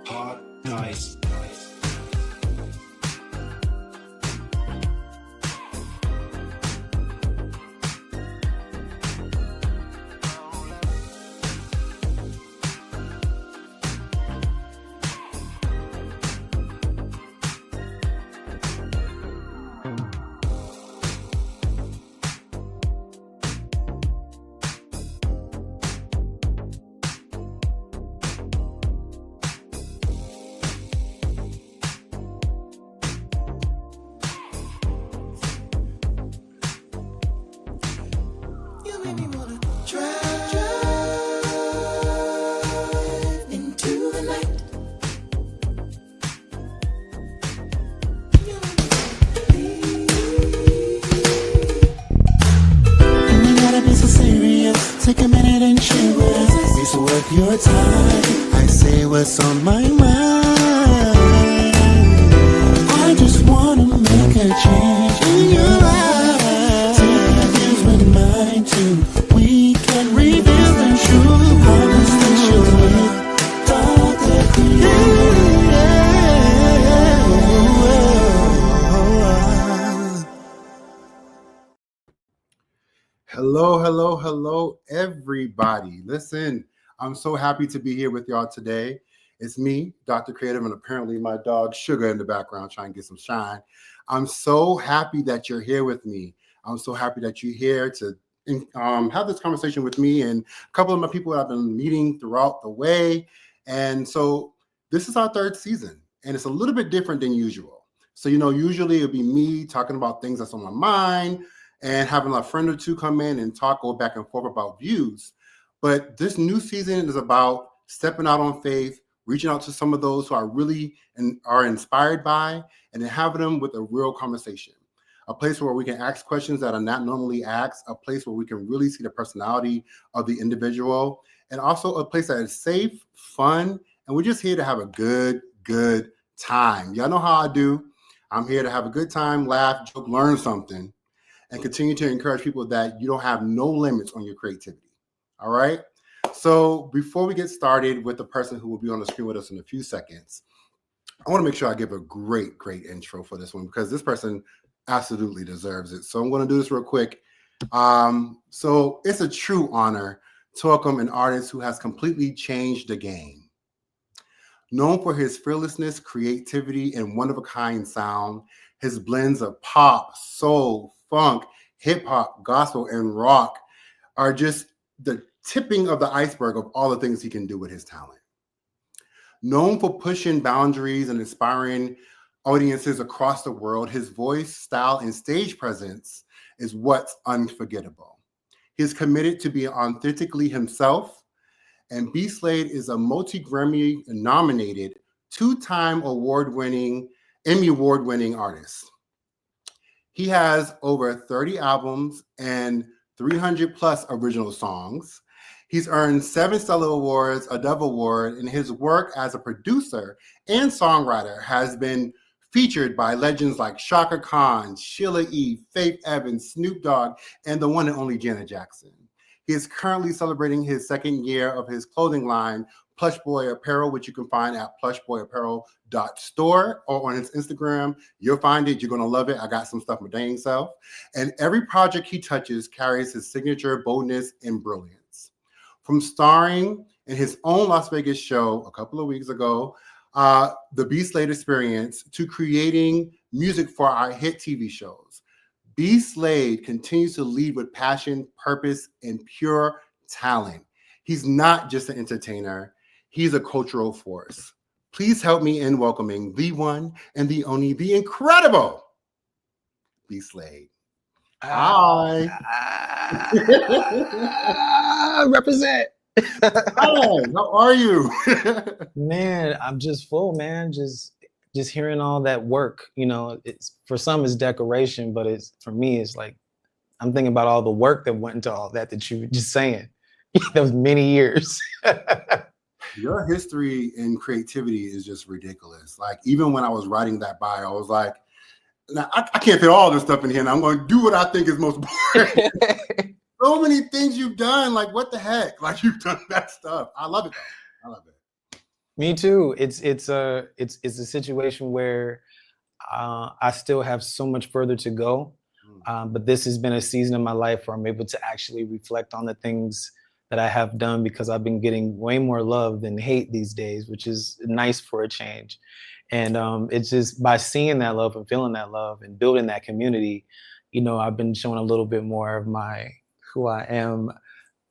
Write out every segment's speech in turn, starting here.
Hot, nice. Take a minute and chill with us. It's worth your time. I say what's on my mind. I just wanna make a change in your life. Tears with mine too. We can reveal the truth. Conversation with Dr. Kreative. Hello, everybody. Listen, I'm so happy to be here with y'all today. It's me, Dr. Kreative, and apparently my dog Sugar in the background trying to get some shine. I'm so happy that you're here with me. I'm so happy that you're here to have this conversation with me and a couple of my people that I've been meeting throughout the way. And so this is our third season, and it's a little bit different than usual. So, usually it'll be me talking about things that's on my mind, and having a friend or two come in and go back and forth about views. But this new season is about stepping out on faith, reaching out to some of those who are really and are inspired by, and then having them with a real conversation. A place where we can ask questions that are not normally asked, a place where we can really see the personality of the individual, and also a place that is safe, fun, and we're just here to have a good time. Y'all know how I do. I'm here to have a good time, laugh, joke, learn something, and continue to encourage people that you don't have no limits on your creativity. All right. So before we get started with the person who will be on the screen with us in a few seconds, I want to make sure I give a great intro for this one because this person absolutely deserves it. So I'm going to do this real quick. So it's a true honor to welcome an artist who has completely changed the game. Known for his fearlessness, creativity, and one-of-a-kind sound, his blends of pop, soul, funk, hip-hop, gospel, and rock are just the tipping of the iceberg of all the things he can do with his talent. Known for pushing boundaries and inspiring audiences across the world, his voice, style, and stage presence is what's unforgettable. He is committed to being authentically himself, and B.Slade is a multi-Grammy nominated, two-time Emmy award-winning artist. He has over 30 albums and 300 plus original songs. He's earned 7 Stellar Awards, a Dove Award, and his work as a producer and songwriter has been featured by legends like Shaka Khan, Sheila E., Faith Evans, Snoop Dogg, and the one and only Janet Jackson. He is currently celebrating his second year of his clothing line, Plush Boy Apparel, which you can find at plushboyapparel.store or on his Instagram. You'll find it. You're going to love it. I got some stuff my dang self. And every project he touches carries his signature boldness and brilliance. From starring in his own Las Vegas show a couple of weeks ago, the B.Slade Experience, to creating music for our hit TV shows, B.Slade continues to lead with passion, purpose, and pure talent. He's not just an entertainer. He's a cultural force. Please help me in welcoming the one and the only, the incredible B.Slade. Hi. Represent. Hi, how are you? Man, I'm just full, man. Just hearing all that work, it's for some it's decoration, but for me, it's like I'm thinking about all the work that went into all that you were just saying. Those many years. Your history in creativity is just ridiculous. Like, even when I was writing that bio, I was like, now, I can't fit all this stuff in here, and I'm going to do what I think is most boring. So many things you've done. Like, what the heck? Like, you've done that stuff. I love it, though. I love it. Me too. It's a situation where I still have so much further to go. But this has been a season of my life where I'm able to actually reflect on the things that I have done, because I've been getting way more love than hate these days, which is nice for a change. And it's just by seeing that love and feeling that love and building that community, I've been showing a little bit more of my who I am,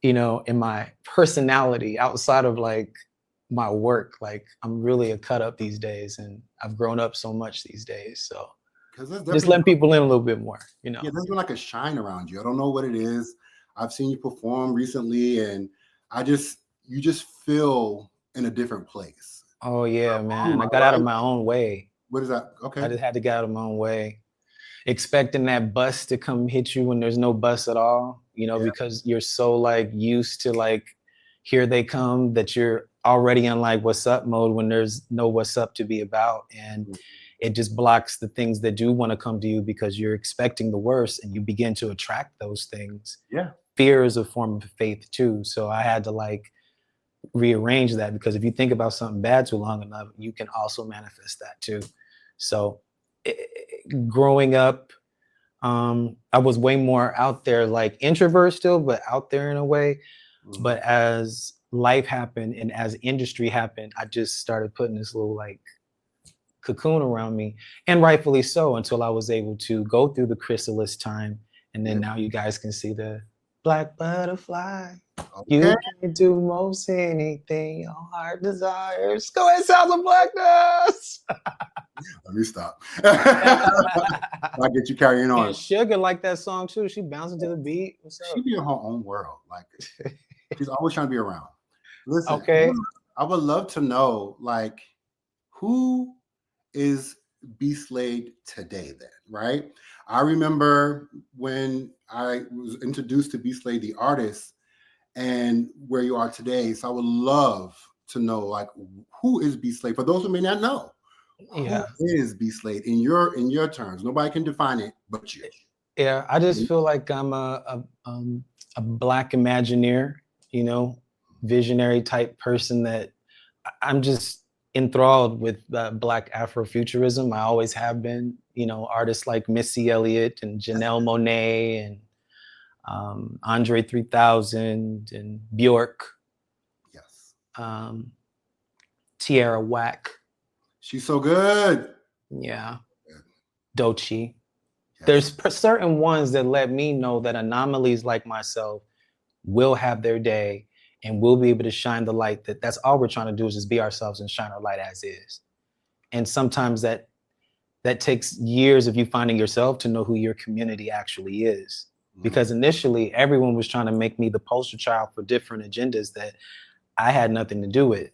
in my personality outside of like my work. Like I'm really a cut up these days, and I've grown up so much these days. So Because there's just definitely letting people in a little bit more, yeah, there's been like a shine around you. I don't know what it is. I've seen you perform recently, and you just feel in a different place. Oh yeah, Am man. I I got out of right? my own way. What is that? I Okay. just had to get out of my own way. Expecting that bus to come hit you when there's no bus at all, Yeah. because you're so like used to like here they come that you're already in like what's up mode when there's no what's up to be about. And Mm, it just blocks the things that do want to come to you because you're expecting the worst and you begin to attract those things. yeah. Fear is a form of faith too. So I had to like rearrange that, because if you think about something bad too long enough, you can also manifest that too. So growing up, I was way more out there, like introvert still, but out there in a way. Mhm. But as life happened and as industry happened, I just started putting this little like cocoon around me, and rightfully so, until I was able to go through the chrysalis time. And then Yeah. now you guys can see the black butterfly. Okay. You can do most anything your heart desires. Go ahead, sounds of blackness. Let me stop. I get you carrying on. And Sugar like that song too. She bouncing to the beat. What's She up? be in her own world. Like she's always trying to be around. Listen, Okay. I would love to know, like, who is B.Slade today then, right? I remember when I was introduced to B.Slade, the artist, and where you are today. So I would love to know, like, who is B.Slade? For those who may not know, who Yeah. is B.Slade in your terms? Nobody can define it but you. Yeah. I just feel like I'm a black Imagineer, visionary type person that I'm just enthralled with black Afrofuturism. I always have been, artists like Missy Elliott and Janelle Monáe and Andre 3000 and Bjork, Yes. um, Tierra Whack, She's so good. yeah, Yes. Doechii. There's certain ones that let me know that anomalies like myself will have their day and we'll be able to shine the light. That's all we're trying to do is just be ourselves and shine our light as is. And sometimes that takes years of you finding yourself to know who your community actually is. Because initially everyone was trying to make me the poster child for different agendas that I had nothing to do with.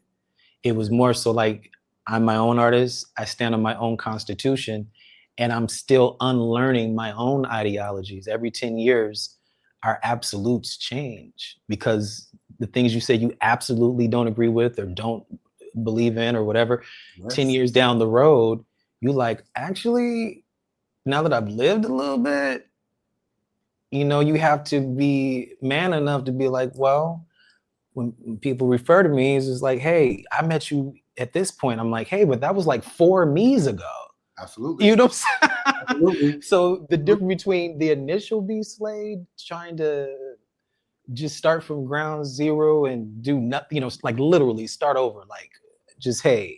It was more so like I'm my own artist, I stand on my own constitution, and I'm still unlearning my own ideologies. Every 10 years, our absolutes change because the things you say you absolutely don't agree with or don't believe in or whatever, 10 Yes. years down the road, you like, actually, now that I've lived a little bit, you have to be man enough to be like, well, when people refer to me, it's just like, hey, I met you at this point. I'm like, hey, but that was like 4 me's ago. Absolutely. You know what I'm saying? Absolutely. So the difference between the initial B.Slade trying to just start from ground zero and do nothing, like literally start over, like just, hey,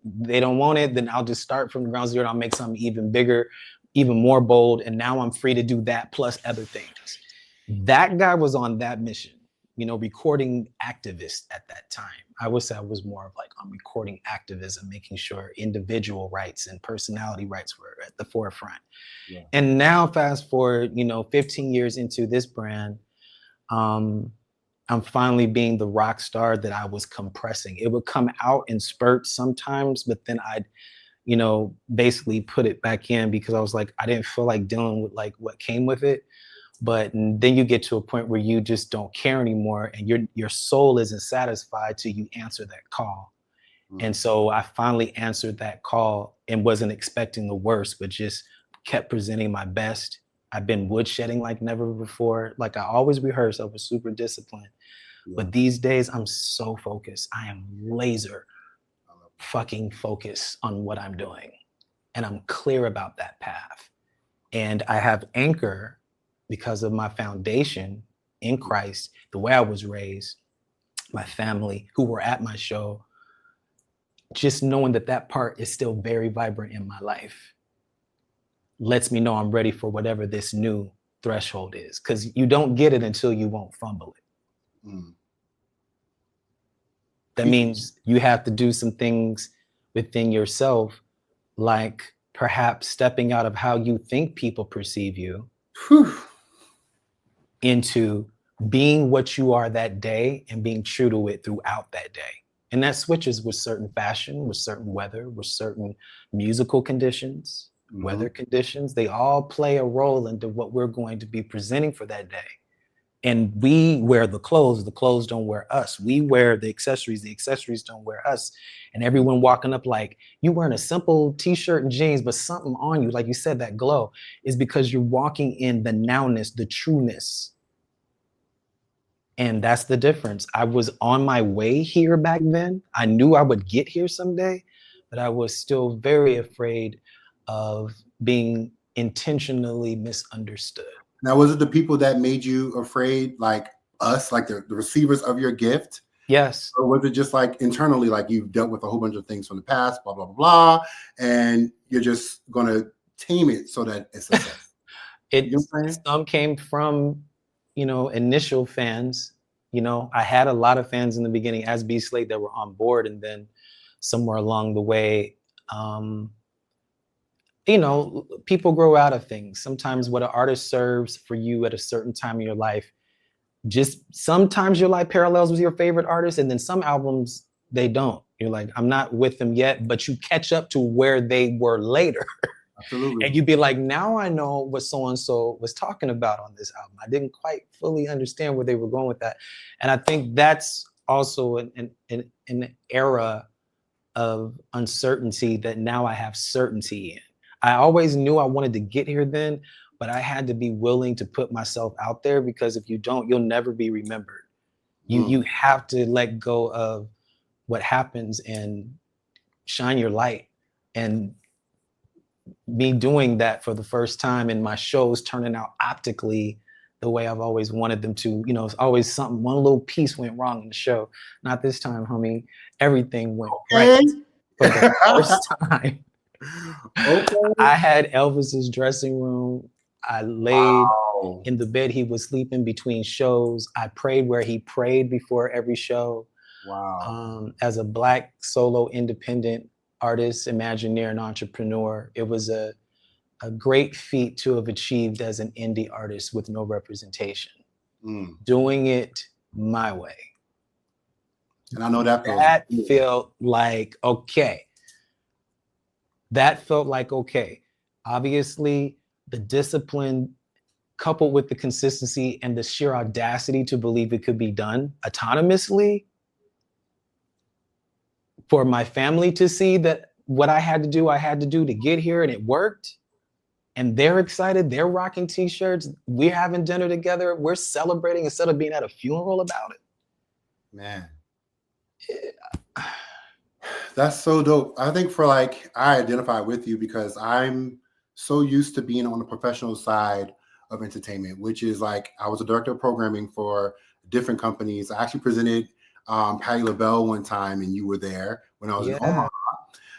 they don't want it, then I'll just start from ground zero and I'll make something even bigger, even more bold. And now I'm free to do that plus other things. That guy was on that mission, recording activist at that time. I would say I was more of like on recording activism, making sure individual rights and personality rights were at the forefront. Yeah. And now fast forward, 15 years into this brand, I'm finally being the rock star that I was compressing. It would come out in spurts sometimes, but then I'd, basically put it back in because I was like, I didn't feel like dealing with like what came with it. But then you get to a point where you just don't care anymore and your soul isn't satisfied till you answer that call. And so I finally answered that call and wasn't expecting the worst, but just kept presenting my best. I've been woodshedding like never before. Like I always rehearse, I was super disciplined. Yeah. But these days I'm so focused. I am laser fucking focus on what I'm doing. And I'm clear about that path. And I have anchor because of my foundation in Christ, the way I was raised, my family who were at my show, just knowing that that part is still very vibrant in my life lets me know I'm ready for whatever this new threshold is, because you don't get it until you won't fumble it. Mm. That means you have to do some things within yourself, like perhaps stepping out of how you think people perceive you Whew. into being what you are that day and being true to it throughout that day. And that switches with certain fashion, with certain weather, with certain musical conditions, weather conditions. They all play a role into what we're going to be presenting for that day. And we wear the clothes don't wear us. We wear the accessories don't wear us. And everyone walking up like, you wearing a simple t-shirt and jeans, but something on you, like you said, that glow, is because you're walking in the nowness, the trueness. And that's the difference. I was on my way here back then. I knew I would get here someday, but I was still very afraid of being intentionally misunderstood. Now, was it the people that made you afraid, like us, like the receivers of your gift? Yes. Or was it just like internally, like you've dealt with a whole bunch of things from the past, blah, blah, blah, blah, and you're just going to tame it so that it's a success? You know what I'm saying? Some came from, initial fans. I had a lot of fans in the beginning as B.Slade that were on board, and then somewhere along the way, people grow out of things. Sometimes what an artist serves for you at a certain time in your life, just sometimes your life parallels with your favorite artist, and then some albums, they don't. You're like, I'm not with them yet, but you catch up to where they were later. Absolutely. And you'd be like, now I know what so-and-so was talking about on this album. I didn't quite fully understand where they were going with that. And I think that's also an era of uncertainty that now I have certainty in. I always knew I wanted to get here then, but I had to be willing to put myself out there, because if you don't, you'll never be remembered. You have to let go of what happens and shine your light. And me doing that for the first time, and my shows turning out optically the way I've always wanted them to. It's always something, one little piece went wrong in the show. Not this time, homie. Everything went right for the first time. Okay. I had Elvis's dressing room. I laid in the bed he was sleeping between shows. I prayed where he prayed before every show. Wow. As a Black solo independent artist, Imagineer, and entrepreneur, it was a great feat to have achieved as an indie artist with no representation. Doing it my way. And I know that felt like okay. That felt like okay. Obviously, the discipline coupled with the consistency and the sheer audacity to believe it could be done autonomously, for my family to see that what I had to do to get here, and it worked. And they're excited. They're rocking t-shirts. We're having dinner together. We're celebrating instead of being at a funeral about it. Man. That's so dope. I think I identify with you because I'm so used to being on the professional side of entertainment, which is like, I was a director of programming for different companies. I actually presented Patti LaBelle one time, and you were there when I was in Omaha.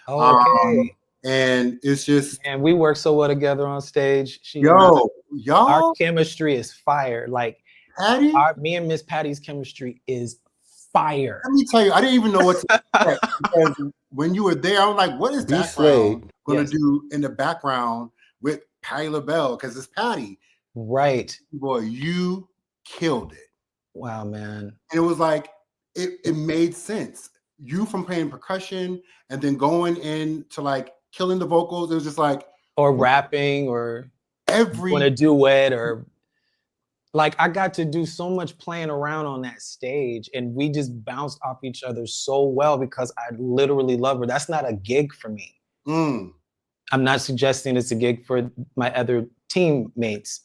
Okay. And it's just, and we work so well together on stage. y'all, our chemistry is fire. Like Patty, me and Miss Patty's chemistry is fire. Let me tell you, I didn't even know what to expect, because when you were there, I was like, what is B.Slade going to do in the background with Patti LaBelle? Because it's Patty. Right. Boy, you killed it. Wow, man. And it was like, it made sense. You from playing percussion and then going into like killing the vocals. It was just like, or rapping, or doing a duet, or like I got to do so much playing around on that stage, and we just bounced off each other so well because I literally love her. That's not a gig for me. I'm not suggesting it's a gig for my other teammates.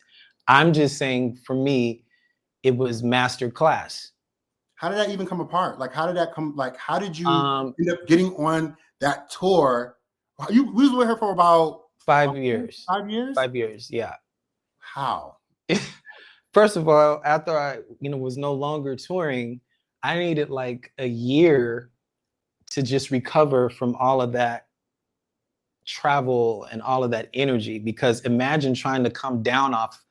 I'm just saying for me, it was master class. How did that even come apart? Like, how did that come? Like, how did you end up getting on that tour, we was with her for about 5 years. 5 years? 5 years, yeah. How? First of all, after I, was no longer touring, I needed like a year to just recover from all of that travel and all of that energy, because imagine trying to come down off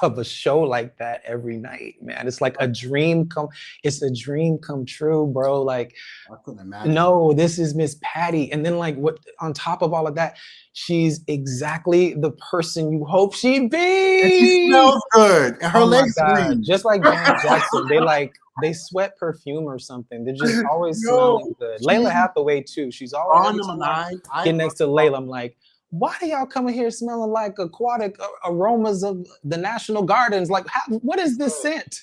of a show like that every night, man. It's like it's a dream come true, bro. Like, I couldn't imagine. no, this is Miss Patty. And then like what on top of all of that, she's exactly the person you hope she'd be. And she smells good. And her legs green. Just like Janet Jackson. They sweat perfume or something. They're just always smelling good. Layla Hathaway too. She's always on number 9. Get next to Layla. I'm like, why do y'all come in here smelling like aquatic aromas of the National Gardens? Like, what is this scent?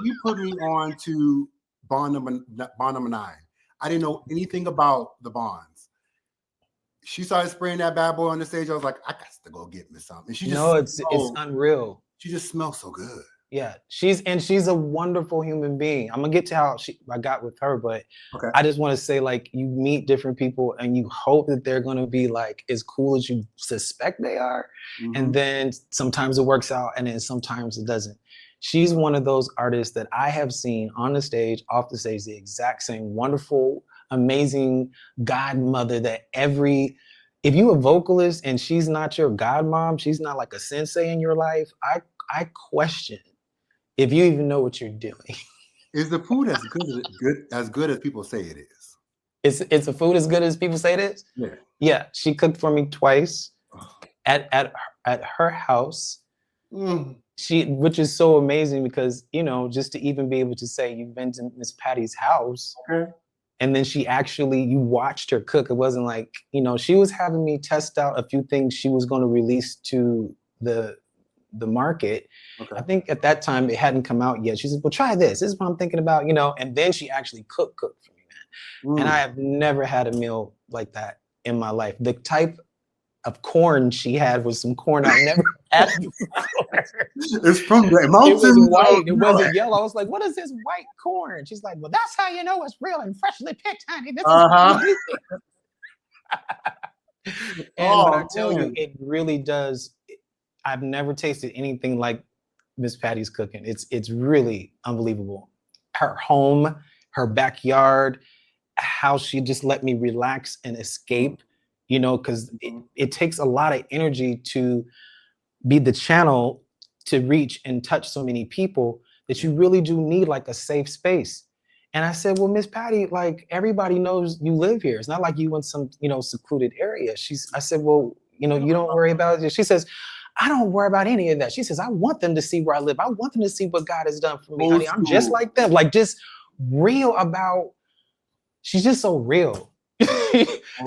You put me on to Bond number 9. I didn't know anything about the Bonds. She started spraying that bad boy on the stage. I was like, I got to go get me something. And she just it's unreal. She just smells so good. Yeah, she's a wonderful human being. I'm gonna get to how I got with her, but okay. I just want to say, like, you meet different people and you hope that they're gonna be like as cool as you suspect they are, and then sometimes it works out, and then sometimes it doesn't. She's one of those artists that I have seen on the stage, off the stage, the exact same wonderful, amazing godmother that if you a vocalist and she's not your godmom, she's not like a sensei in your life, I question if you even know what you're doing. Is the food as good as people say it is? It's a food as good as people say it is? Yeah. Yeah, she cooked for me twice at her house. Which is so amazing because, just to even be able to say you've been to Miss Patty's house. Okay. And then you watched her cook. It wasn't like, she was having me test out a few things she was going to release to the market. Okay. I think at that time it hadn't come out yet. She said, well, try this. This is what I'm thinking about, and then she actually cooked for me, man. And I have never had a meal like that in my life. The type of corn she had was some corn I never had before. It's from the mountains. It was white. It wasn't yellow. I was like, what is this white corn? She's like, well, that's how you know it's real and freshly picked, honey. This is but I tell you, it really does. I've never tasted anything like Miss Patty's cooking. It's really unbelievable. Her home, her backyard, how she just let me relax and escape, because it takes a lot of energy to be the channel to reach and touch so many people that you really do need like a safe space. And I said, well, Miss Patty, like everybody knows you live here. It's not like you in some, secluded area. I said, well, you don't worry about it. She says, I don't worry about any of that. She says, I want them to see where I live. I want them to see what God has done for me, honey. I'm just like them, like just real about, she's just so real.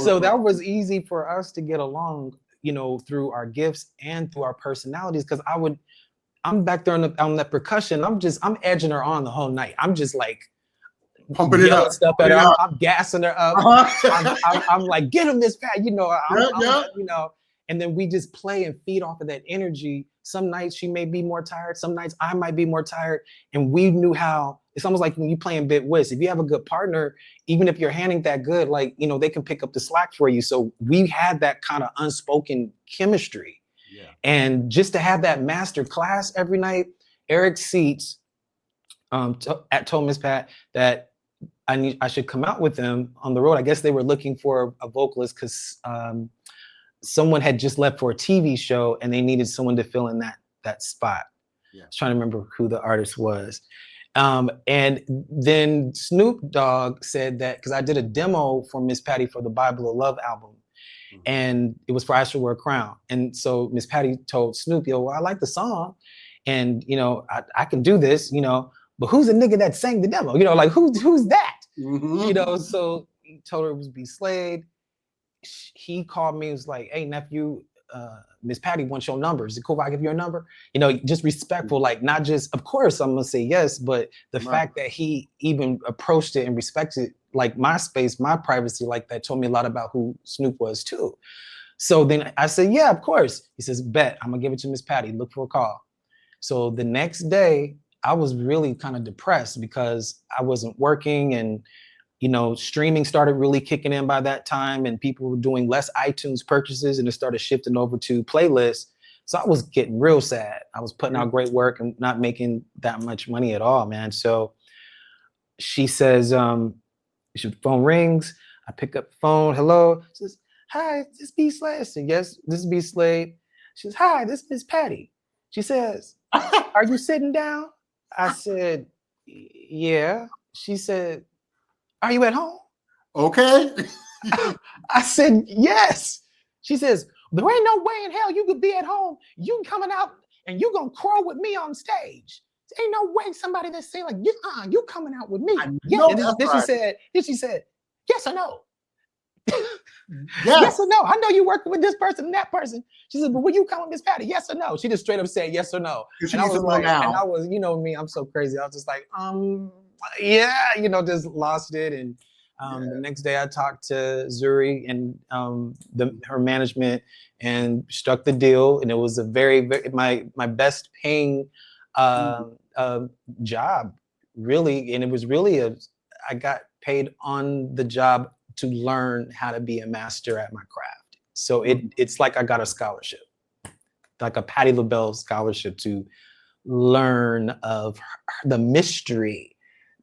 So that was easy for us to get along, through our gifts and through our personalities. Cause I'm back there on that percussion. I'm edging her on the whole night. I'm just like, pumping it up, stuff at her. I'm gassing her up. I'm like, get him, Miss Pat, and then we just play and feed off of that energy. Some nights she may be more tired. Some nights I might be more tired. And we knew how, it's almost like when you playing bit whist. If you have a good partner, even if your hand ain't that good, like, they can pick up the slack for you. So we had that kind of unspoken chemistry. Yeah. And just to have that master class every night, Eric Seats told Miss Pat that I should come out with them on the road. I guess they were looking for a vocalist because someone had just left for a TV show and they needed someone to fill in that spot. Yeah. I was trying to remember who the artist was. And then Snoop Dogg said that, because I did a demo for Miss Patty for the Bible of Love album, and it was for I Should Wear a Crown. And so Miss Patty told Snoop, well, I like the song and, I can do this, but who's the nigga that sang the demo? Like who's that? So he told her it was B.Slade. He called me, was like, hey, nephew, Miss Patty wants your number. Is it cool if I give you your number? Just respectful, like not just, of course I'm gonna say yes, but the fact that he even approached it and respected like my space, my privacy like that, told me a lot about who Snoop was too. So then I said, yeah, of course. He says, bet, I'm gonna give it to Miss Patty, look for a call. So the next day, I was really kind of depressed because I wasn't working and you know, streaming started really kicking in by that time, and people were doing less iTunes purchases, and it started shifting over to playlists. So I was getting real sad. I was putting out great work and not making that much money at all, man. So she says, the phone rings. I pick up the phone. Hello. She says, hi, this is B.Slade. I said, yes, this is B.Slade. She says, hi, this is Miss Patty. She says, are you sitting down? I said, yeah. She said, are you at home? Okay. I said, yes. She says, there ain't no way in hell you could be at home. You coming out and you gonna crow with me on stage. There ain't no way somebody that's saying like, you coming out with me. Yeah. Then she said, yes or no? Yes or no? I know you working with this person and that person. She said, but will you come with Miss Patty? Yes or no? She just straight up said yes or no. And I was like, and I was, you know me, I'm so crazy. I was just like, yeah, you know, just lost it. And the next day I talked to Zuri and her management and struck the deal. And it was a very my best paying job, really. And it was really I got paid on the job to learn how to be a master at my craft. So it's like I got a scholarship, like a Patti LaBelle scholarship to learn of the mystery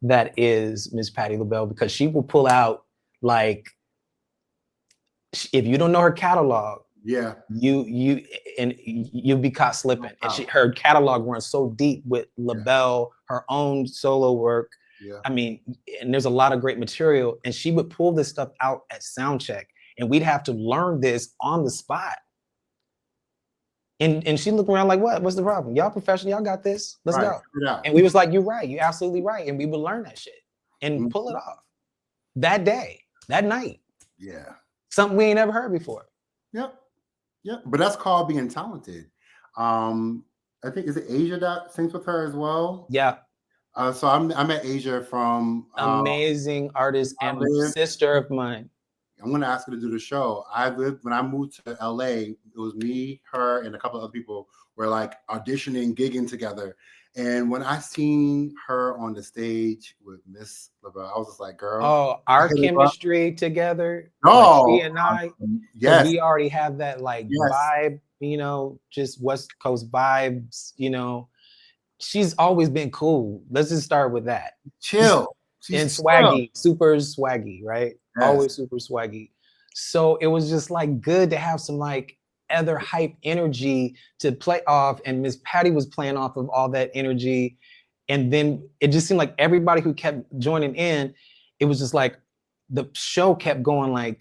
that is Miss Patti LaBelle, because she will pull out, like, if you don't know her catalog, you'll be caught slipping. And her catalog runs so deep with LaBelle, her own solo work. I mean, and there's a lot of great material, and she would pull this stuff out at sound check, and we'd have to learn this on the spot. And she looked around like, what's the problem? Y'all professional, y'all got this, let's go. And we was like, you're right, you're absolutely right. And we would learn that shit and pull it off that day, that night. Yeah. Something we ain't ever heard before. Yep. But that's called being talented. I think, is it Asia that sings with her as well? Yeah. So I met Asia from amazing artist and sister of mine. I'm gonna ask her to do the show. When I moved to LA, it was me, her, and a couple of other people were like auditioning, gigging together. And when I seen her on the stage with Miss LaBelle, I was just like, girl. Oh, our chemistry together. Oh, like she and I. Yes. We already have that like vibe, you know, just West Coast vibes, you know. She's always been cool. Let's just start with that. Chill. And swaggy, super swaggy, right? Yes. Always super swaggy. So it was just like good to have some like other hype energy to play off. And Miss Patty was playing off of all that energy. And then it just seemed like everybody who kept joining in, it was just like the show kept going like,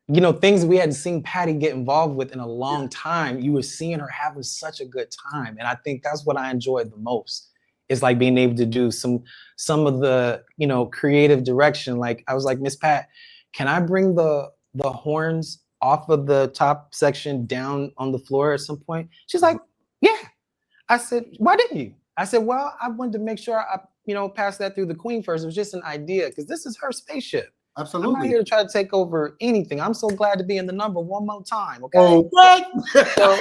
you know, things we hadn't seen Patty get involved with in a long time. You were seeing her having such a good time. And I think that's what I enjoyed the most. It's like being able to do some of the, you know, creative direction. Like I was like, Miss Pat, can I bring the horns off of the top section down on the floor at some point? She's like, yeah. I said, why didn't you? I said, well, I wanted to make sure I, you know, pass that through the queen first. It was just an idea because this is her spaceship. Absolutely. I'm not here to try to take over anything. I'm so glad to be in the number one more time. Okay. Oh, what? So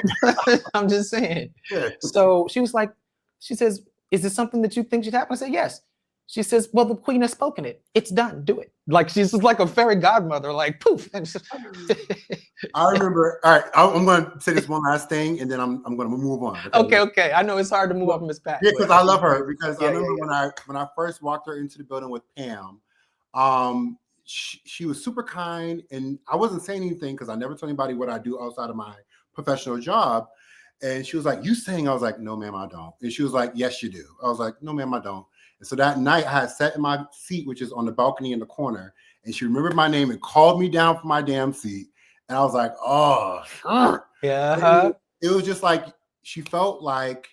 I'm just saying. So she was like, she says, is this something that you think should happen? I said, yes. She says, well, the queen has spoken it. It's done. Do it. Like she's just like a fairy godmother, like poof. I remember. All right, I'm going to say this one last thing, and then I'm going to move on. Okay. I know it's hard to move on from Miss Pat. Yeah, because I love her. Because I remember when I first walked her into the building with Pam, she was super kind, and I wasn't saying anything because I never told anybody what I do outside of my professional job. And she was like, you sing? I was like, no, ma'am, I don't. And she was like, yes, you do. I was like, no, ma'am, I don't. And so that night I had sat in my seat, which is on the balcony in the corner, and she remembered my name and called me down from my damn seat. And I was like, oh, yeah. It was just like, she felt like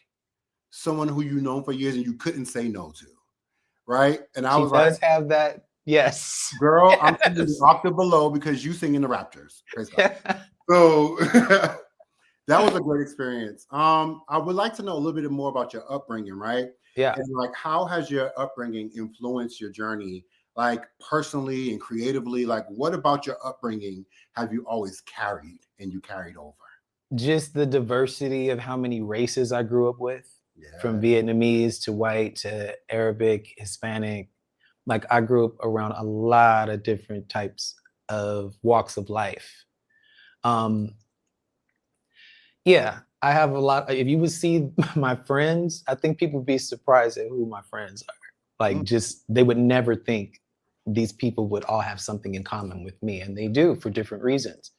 someone who you known for years and you couldn't say no to. Right. And I was like, she does have that. Yes. Girl, yes. I'm singing the octave below because you sing in the Raptors. So that was a great experience. I would like to know a little bit more about your upbringing, right? Yeah. And like, how has your upbringing influenced your journey, like personally and creatively? Like, what about your upbringing have you always carried and you carried over? Just the diversity of how many races I grew up with, from Vietnamese to white to Arabic, Hispanic, like I grew up around a lot of different types of walks of life. Um, yeah, I have a lot. If you would see my friends, I think people would be surprised at who my friends are. Like, Mm. just they would never think these people would all have something in common with me, and they do for different reasons.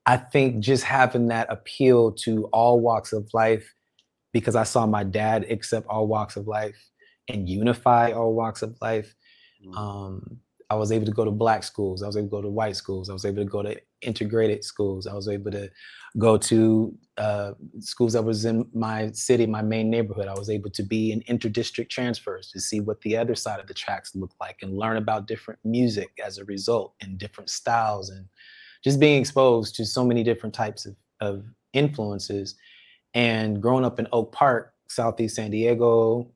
I think just having that appeal to all walks of life, because I saw my dad accept all walks of life and unify all walks of life. Mm. I was able to go to Black schools. I was able to go to white schools. I was able to go to integrated schools. I was able to go to schools that was in my city, my main neighborhood. I was able to be in interdistrict transfers to see what the other side of the tracks look like and learn about different music as a result and different styles, and just being exposed to so many different types of influences. And growing up in Oak Park, Southeast San Diego,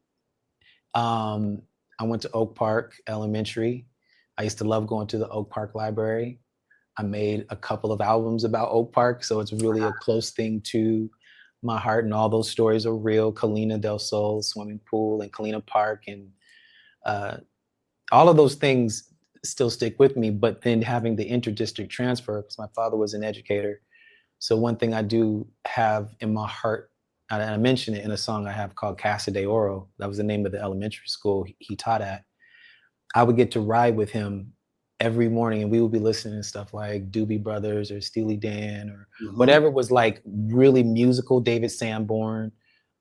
I went to Oak Park Elementary. I used to love going to the Oak Park Library. I made a couple of albums about Oak Park, so it's really a close thing to my heart, and all those stories are real. Colina del Sol swimming pool and Colina Park, and uh, all of those things still stick with me. But then having the interdistrict transfer, because my father was an educator, so one thing I do have in my heart, and I mentioned it in a song I have called Casa de Oro. That was the name of the elementary school he taught at. I would get to ride with him every morning, and we would be listening to stuff like Doobie Brothers or Steely Dan or whatever was like really musical, David Sanborn.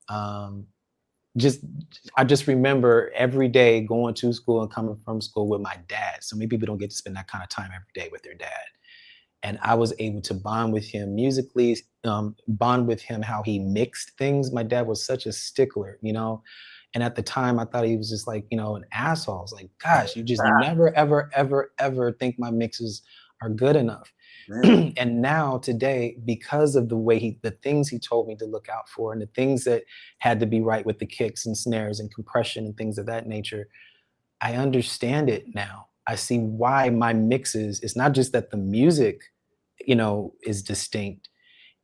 Um, just I just remember every day going to school and coming from school with my dad. So many people don't get to spend that kind of time every day with their dad. And I was able to bond with him musically, bond with him how he mixed things. My dad was such a stickler, you know. And at the time, I thought he was just like, you know, an asshole. I was like, gosh, you just never, ever, ever, ever think my mixes are good enough. And now today, because of the way the things he told me to look out for, and the things that had to be right with the kicks and snares and compression and things of that nature, I understand it now. I see why my mixes, it's not just that the music, you know, is distinct.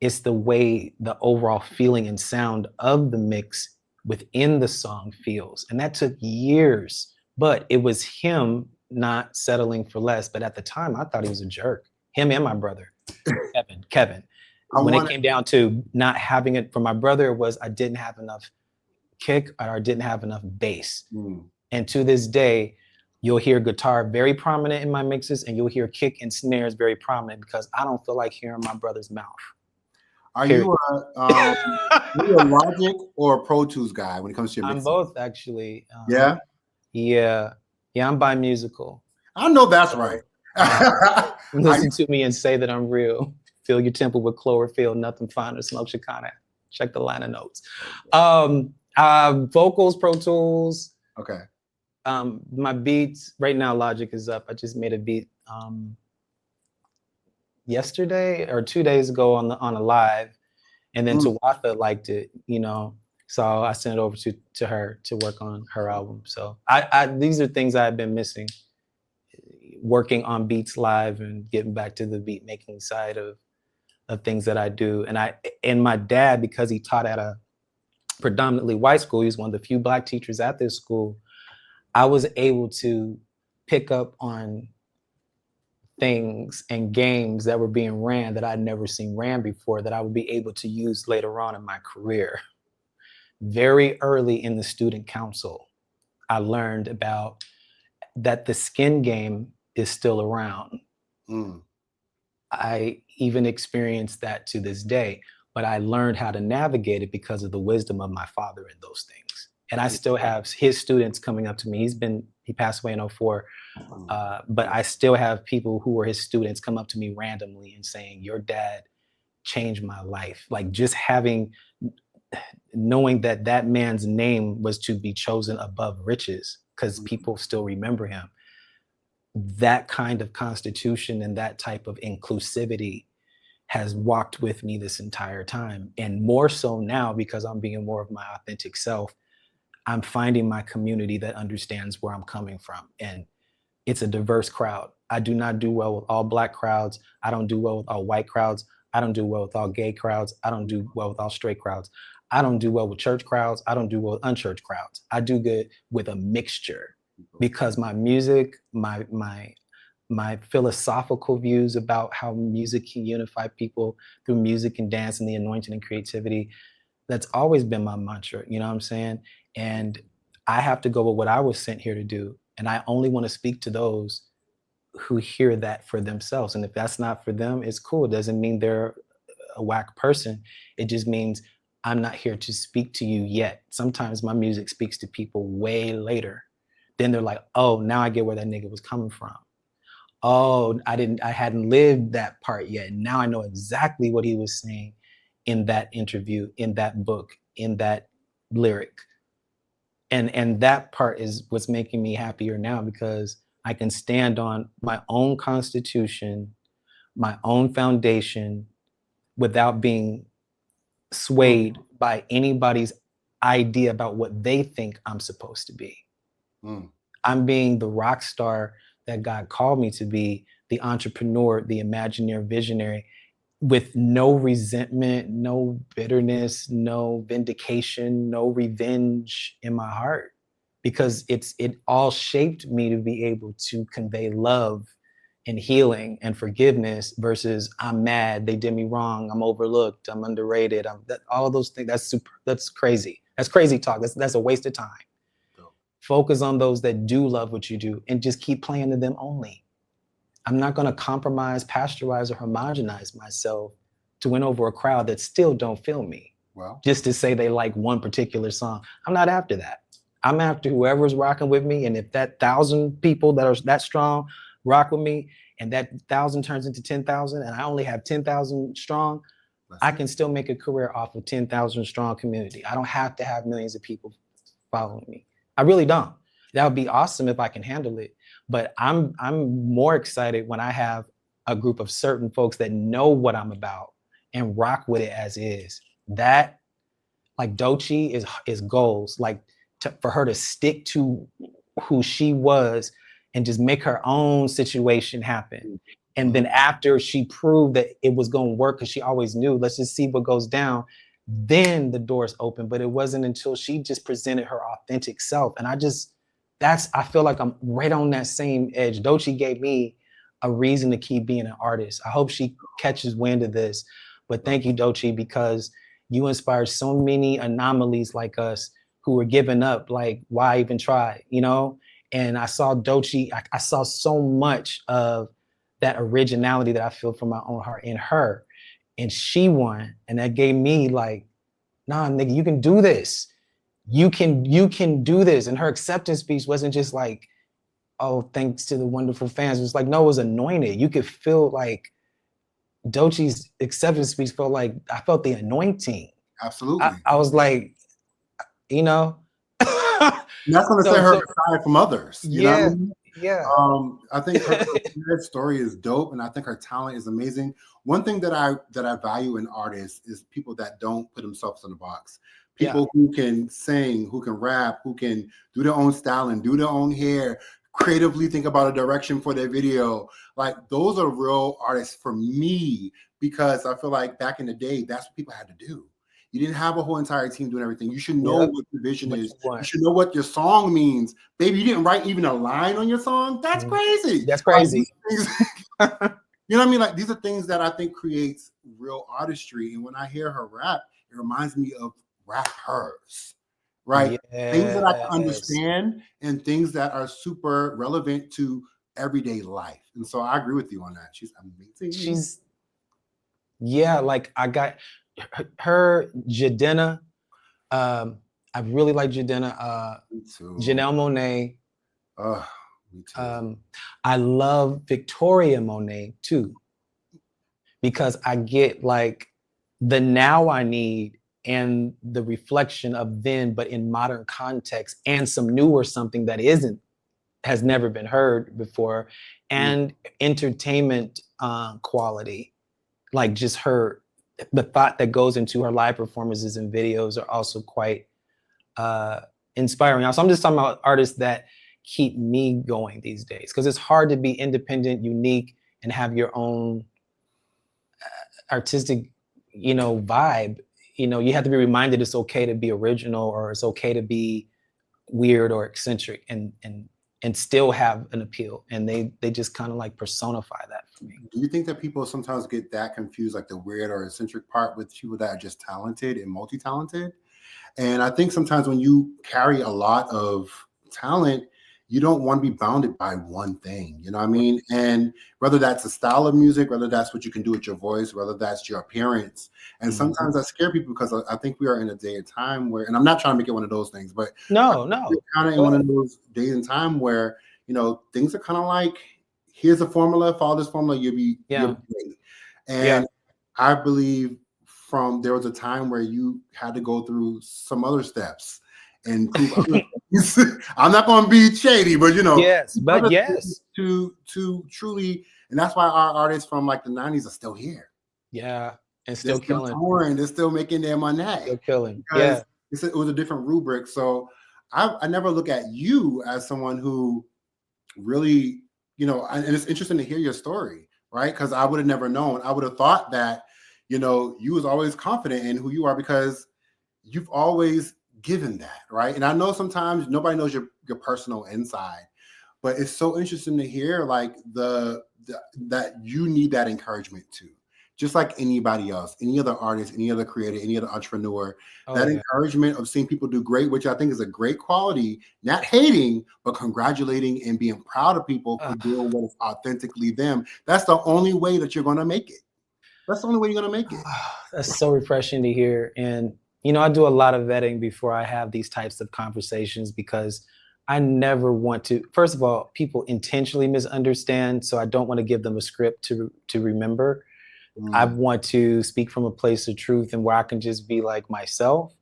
It's the way the overall feeling and sound of the mix within the song feels. And that took years, but it was him not settling for less. But at the time, I thought he was a jerk. Him and my brother, Kevin. When it came down to not having it for my brother, it was I didn't have enough kick or I didn't have enough bass. And to this day, you'll hear guitar very prominent in my mixes, and you'll hear kick and snares very prominent because I don't feel like hearing my brother's mouth. Are you a Logic or a Pro Tools guy when it comes to your mixing? I'm both, actually. Yeah? Yeah, I'm bi-musical. I know that's right. Listen to me and say that I'm real. Fill your temple with chlorophyll, nothing finer, smoke Chicana. Check the liner notes. Vocals, Pro Tools. Okay. My beats, right now Logic is up. I just made a beat yesterday or 2 days ago on a live, and then Tawatha liked it, you know, so I sent it over to her to work on her album. So I these are things I've been missing, working on beats live and getting back to the beat making side of things that I do. And my dad, because he taught at a predominantly white school, he's one of the few Black teachers at this school, I was able to pick up on things and games that were being ran that I'd never seen ran before, that I would be able to use later on in my career. Very early in the student council, I learned about that the skin game is still around. I even experienced that to this day, but I learned how to navigate it because of the wisdom of my father in those things. And I still have his students coming up to me. He passed away in 2004, but I still have people who were his students come up to me randomly and saying, your dad changed my life. Like, just knowing that man's name was to be chosen above riches because people still remember him. That kind of constitution and that type of inclusivity has walked with me this entire time. And more so now, because I'm being more of my authentic self, I'm finding my community that understands where I'm coming from. And it's a diverse crowd. I do not do well with all Black crowds. I don't do well with all white crowds. I don't do well with all gay crowds. I don't do well with all straight crowds. I don't do well with church crowds. I don't do well with unchurched crowds. I do good with a mixture. because my music, my philosophical views about how music can unify people through music and dance and the anointing and creativity, that's always been my mantra, you know what I'm saying? And I have to go with what I was sent here to do. And I only want to speak to those who hear that for themselves. And if that's not for them, it's cool. It doesn't mean they're a whack person. It just means I'm not here to speak to you yet. Sometimes my music speaks to people way later. Then they're like, oh, now I get where that nigga was coming from. Oh, I hadn't lived that part yet. Now I know exactly what he was saying in that interview, in that book, in that lyric. And that part is what's making me happier now, because I can stand on my own constitution, my own foundation, without being swayed by anybody's idea about what they think I'm supposed to be. I'm being the rock star that God called me to be, the entrepreneur, the imagineer, visionary, with no resentment, no bitterness, no vindication, no revenge in my heart, because it all shaped me to be able to convey love and healing and forgiveness versus I'm mad, they did me wrong, I'm overlooked, I'm underrated, all of those things. That's crazy. That's crazy talk. That's a waste of time. Focus on those that do love what you do and just keep playing to them only. I'm not going to compromise, pasteurize, or homogenize myself to win over a crowd that still don't feel me. Well, just to say they like one particular song. I'm not after that. I'm after whoever's rocking with me. And if that 1,000 people that are that strong rock with me, and that 1,000 turns into 10,000, and I only have 10,000 strong, I can still make a career off of 10,000 strong community. I don't have to have millions of people following me. I really don't. That would be awesome if I can handle it. But I'm more excited when I have a group of certain folks that know what I'm about and rock with it as is. That, like Doechii is goals. Like for her to stick to who she was and just make her own situation happen. And then after she proved that it was going to work, because she always knew, let's just see what goes down, then the doors open. But it wasn't until she just presented her authentic self. And I feel like I'm right on that same edge. Doechii gave me a reason to keep being an artist. I hope she catches wind of this. But thank you, Doechii, because you inspired so many anomalies like us who were giving up, like, why even try, you know? And I saw Doechii, I saw so much of that originality that I feel from my own heart in her. And she won. And that gave me like, nah, nigga, you can do this. You can do this. And her acceptance speech wasn't just like, oh, thanks to the wonderful fans. It was like, no, it was anointed. You could feel like Doechii's acceptance speech felt like, I felt the anointing. Absolutely. I was like, you know. And that's going to set her aside from others. You know what I mean? Yeah. I think her story is dope, and I think her talent is amazing. One thing that I value in artists is people that don't put themselves in a box. People who can sing, who can rap, who can do their own styling, do their own hair, creatively think about a direction for their video. Like, those are real artists for me, because I feel like back in the day, that's what people had to do. You didn't have a whole entire team doing everything. You should know what your vision is. You should know what your song means. Baby, you didn't write even a line on your song? That's crazy. That's crazy. You know what I mean? Like, these are things that I think creates real artistry. And when I hear her rap, it reminds me of rappers, right? Yes. Things that I can understand and things that are super relevant to everyday life. And so I agree with you on that. She's amazing. Like I got her Jadena. I really like Jadena. Me too. Janelle Monáe. Me too. I love Victoria Monet too, because I get like the now I need and the reflection of then, but in modern context, and some newer something that has never been heard before, and entertainment quality, like just the thought that goes into her live performances and videos are also quite inspiring. So I'm just talking about artists that keep me going these days, because it's hard to be independent, unique, and have your own artistic, vibe. You have to be reminded it's okay to be original, or it's okay to be weird or eccentric. And and still have an appeal. And they just kind of like personify that for me. Do you think that people sometimes get that confused, like the weird or eccentric part, with people that are just talented and multi-talented? And I think sometimes when you carry a lot of talent, you don't want to be bounded by one thing, you know what I mean? And whether that's a style of music, whether that's what you can do with your voice, whether that's your appearance. And sometimes that scare people because I think we are in a day and time where, and I'm not trying to make it one of those things, but No, we're kind of in one of those days and time where, you know, things are kind of like, here's a formula, follow this formula, you'll be great. And I believe there was a time where you had to go through some other steps and prove other things. I'm not going to be shady, but you know, to truly, and that's why our artists from like the 90s are still here. Yeah, and still killing. Touring, they're still making their money. Still killing. It was a different rubric. So I never look at you as someone who really, you know, and it's interesting to hear your story, right? Because I would have never known. I would have thought that, you know, you was always confident in who you are because you've always given that, right? And I know sometimes nobody knows your personal inside, but it's so interesting to hear like that you need that encouragement too. Just like anybody else, any other artist, any other creator, any other entrepreneur, encouragement of seeing people do great, which I think is a great quality, not hating, but congratulating and being proud of people for doing what is authentically them. That's the only way that you're going to make it. That's the only way you're going to make it. That's so refreshing to hear. And, you know, I do a lot of vetting before I have these types of conversations because I never want to, first of all, people intentionally misunderstand. So I don't want to give them a script to remember. I want to speak from a place of truth and where I can just be like myself.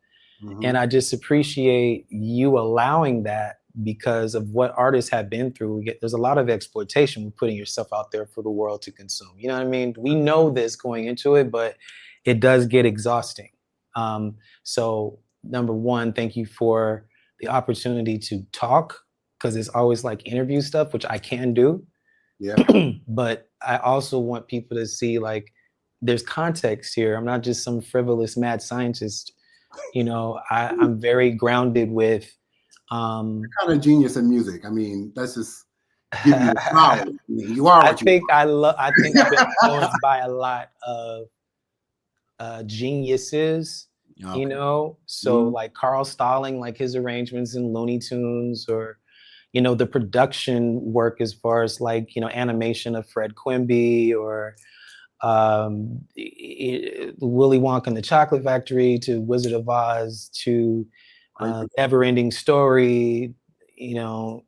And I just appreciate you allowing that because of what artists have been through. There's a lot of exploitation with putting yourself out there for the world to consume. You know what I mean? We know this going into it, but it does get exhausting. So number one, thank you for the opportunity to talk because it's always like interview stuff, which I can do. Yeah. But I also want people to see like, there's context here. I'm not just some frivolous mad scientist. You know, I'm very grounded with you're kind of genius in music. I mean, that's just give you the power. I mean, you are. I think I've been influenced by a lot of geniuses. You know, so like Carl Stalling, like his arrangements in Looney Tunes, or you know, the production work as far as like, you know, animation of Fred Quimby, or Willy Wonka and the Chocolate Factory, to Wizard of Oz, to Never Ending Story, you know,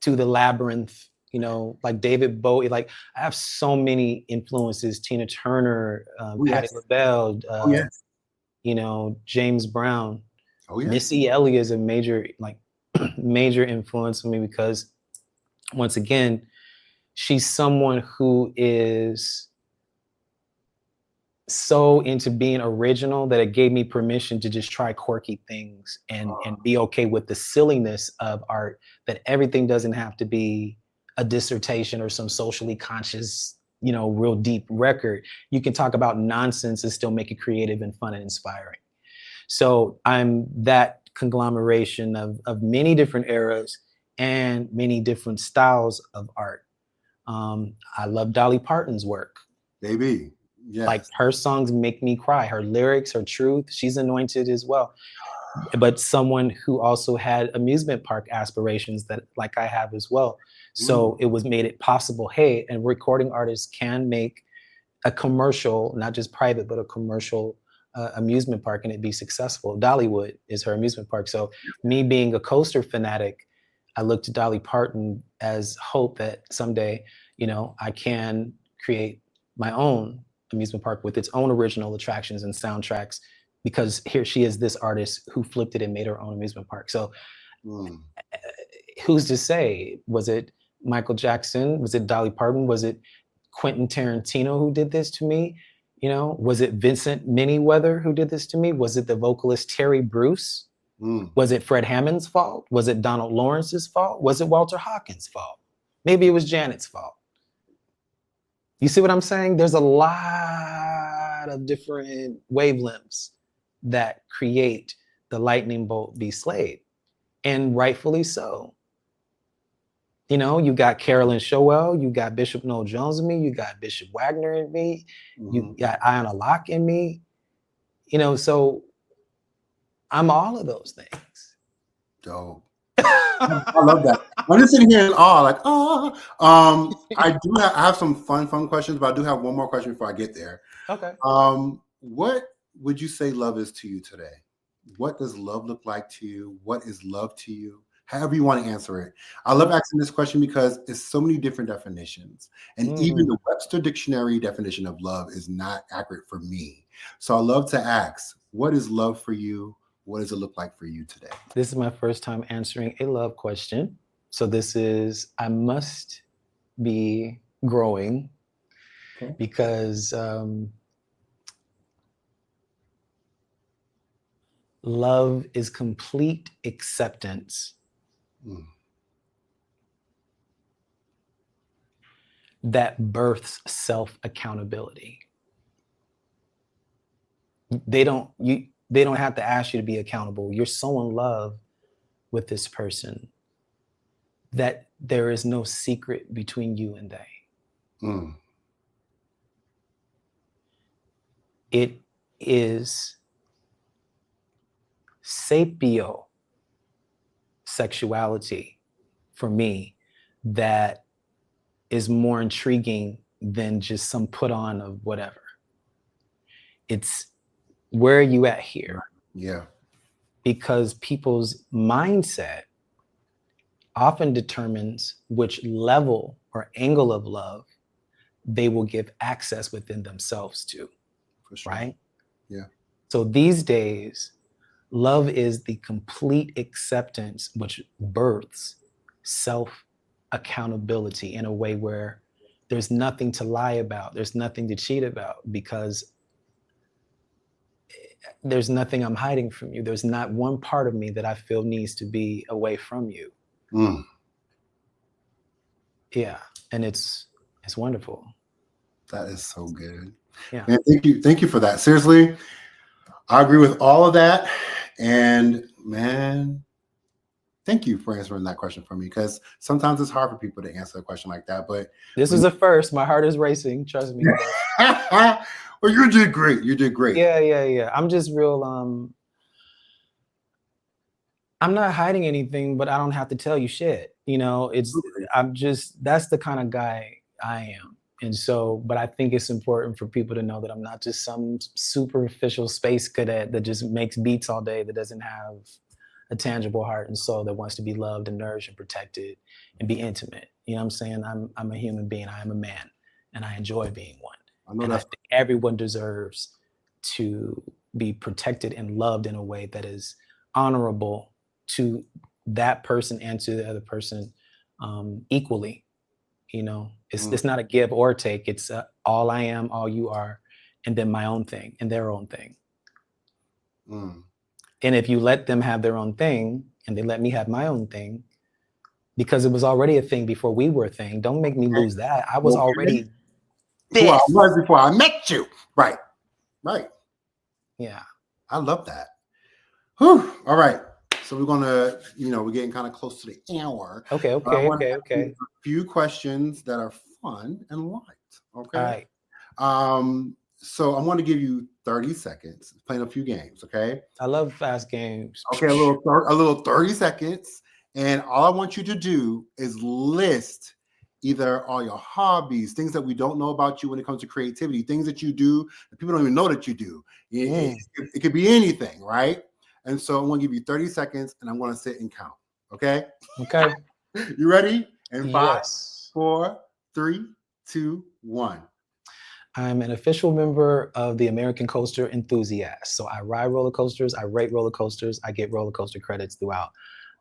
to the Labyrinth, you know, like David Bowie. Like I have so many influences: Tina Turner, Patti LaBelle, you know, James Brown. Missy Elliott is a major major influence on me because, once again, she's someone who is so into being original that it gave me permission to just try quirky things and be okay with the silliness of art, that everything doesn't have to be a dissertation or some socially conscious, you know, real deep record. You can talk about nonsense and still make it creative and fun and inspiring. So I'm that conglomeration of many different eras and many different styles of art. I love Dolly Parton's work. Baby. Yes. Like her songs make me cry. Her lyrics, her truth, she's anointed as well. But someone who also had amusement park aspirations that like I have as well. So it was made it possible, hey, and recording artists can make a commercial, not just private, but a commercial amusement park and it be successful. Dollywood is her amusement park. So me being a coaster fanatic, I look to Dolly Parton as hope that someday, you know, I can create my own amusement park with its own original attractions and soundtracks, because here she is, this artist who flipped it and made her own amusement park. So who's to say? Was it Michael Jackson? Was it Dolly Parton? Was it Quentin Tarantino who did this to me? You know, was it Vincent Manyweather who did this to me? Was it the vocalist Terry Bruce? Was it Fred Hammond's fault? Was it Donald Lawrence's fault? Was it Walter Hawkins' fault? Maybe it was Janet's fault. You see what I'm saying? There's a lot of different wavelengths that create the lightning bolt B.Slade, and rightfully so. You know, you got Carolyn Showell, you got Bishop Noel Jones in me, you got Bishop Wagner in me, you got Iona Locke in me. You know, so I'm all of those things. Dope. I love that. I'm just sitting here in awe, like, oh. I have some fun questions, but I do have one more question before I get there. Okay. What would you say love is to you today? What does love look like to you? What is love to you? However you want to answer it. I love asking this question because it's so many different definitions. And even the Webster Dictionary definition of love is not accurate for me. So I love to ask, what is love for you? What does it look like for you today? This is my first time answering a love question. So I must be growing because love is complete acceptance that births self-accountability. They don't have to ask you to be accountable. You're so in love with this person that there is no secret between you and they. It is sapio sexuality for me that is more intriguing than just some put on of whatever. It's where are you at here? Yeah. Because people's mindset often determines which level or angle of love they will give access within themselves to. For sure. Right? Yeah. So these days, love is the complete acceptance which births self-accountability in a way where there's nothing to lie about, there's nothing to cheat about, because there's nothing I'm hiding from you. There's not one part of me that I feel needs to be away from you. Yeah, and it's wonderful. That is so good. Yeah. Man, thank you for that. Seriously, I agree with all of that. And man, thank you for answering that question for me, because sometimes it's hard for people to answer a question like that. But this is a first. My heart is racing. Trust me. Well, you did great. You did great. Yeah. I'm just real. I'm not hiding anything, but I don't have to tell you shit. You know, that's the kind of guy I am. And so, but I think it's important for people to know that I'm not just some superficial space cadet that just makes beats all day, that doesn't have a tangible heart and soul, that wants to be loved and nourished and protected and be intimate. You know what I'm saying? I'm a human being. I am a man, and I enjoy being one. I think everyone deserves to be protected and loved in a way that is honorable to that person and to the other person equally. You know, it's not a give or take. It's all I am, all you are, and then my own thing and their own thing. And if you let them have their own thing and they let me have my own thing, because it was already a thing before we were a thing, don't make me lose that. I was already who I was before I met you. Right. Yeah. I love that. Whew. All right. So we're gonna, we're getting kind of close to the hour. Okay. A few questions that are fun and light. Okay. All right. So I'm going to give you 30 seconds playing a few games. Okay. I love fast games. Okay. A little 30 seconds, and all I want you to do is list either all your hobbies, things that we don't know about you when it comes to creativity, things that you do that people don't even know that you do. It could be anything, right? And so I'm going to give you 30 seconds, and I'm going to sit and count. Okay? Okay. You ready? And 5, Yes. 4, 3, 2, 1. I'm an official member of the American Coaster Enthusiasts. So I ride roller coasters, I rate roller coasters, I get roller coaster credits throughout